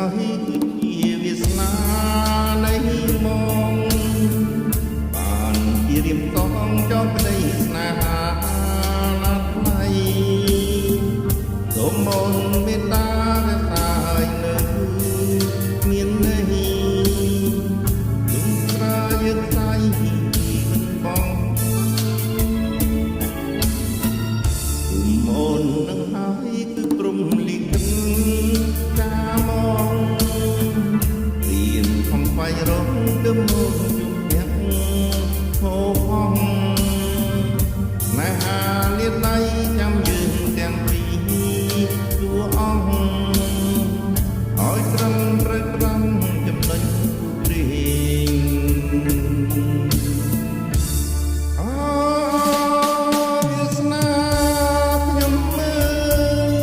ហើយគឺជាវាសនានៃមកបានជារៀបតងចោលប្តីស្នេហាណាត់ថ្លៃសូមមុនមេត្តារក្សាឲ្យនៅមានន័យទុំក្រាយើងស្័យមិនបងគុំអូននឹងហើយគឺព្រំលីគិនការមករៀនខំស្វែងរកទៅមកជុំផ្ទះហូបហងស្នេហាលៀនដៃចាំយើងទាំងពីរជួអង្គឲ្យត្រឹមត្រូវត្រង់ចំណុចព្រៀងវាសនាខ្ញុំមើល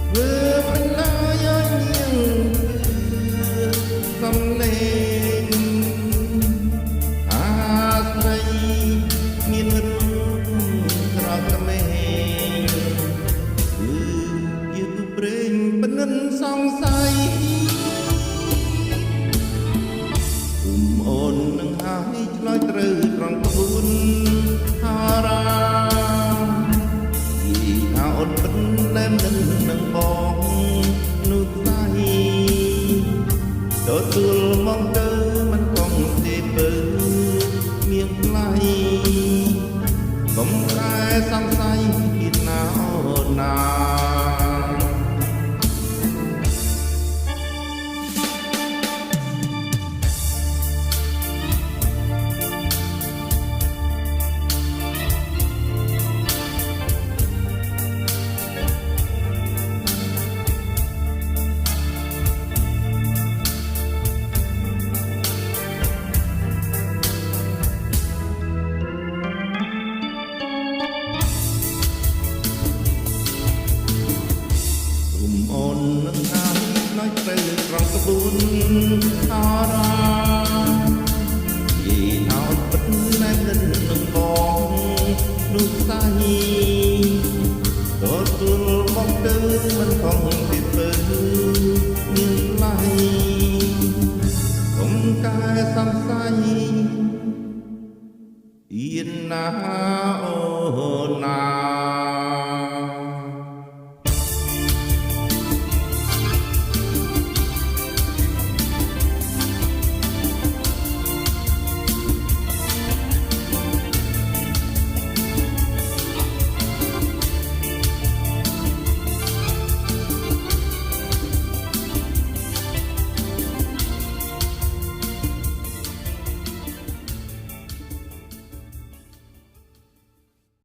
ធ្វើបន្លាយឲ្យនាងសំលេងអាស្រីមានរូបស្រស់ក្មេងគឺជាទូព្រេងបនិនសង្ស័យគុំអូននឹងហើយឆ្លើយត្រូវត្រង់ក្បួនហារាពីថាអូនពិតណែមនឹងបងនោះស្អីទទួលមកទៅមិនកងទេពើមានថ្លៃកុំតែសង្ស័យពីណាអូនណាអូននឹងហើយឆ្លើយត្រូវត្រង់ក្បួនអារានិយាយថាអូនពិតណែននឹងបងនោះស្អីទទួលមកទៅមិនខំពីពើមានថ្លៃកុំកែសង្ស័យអៀនណា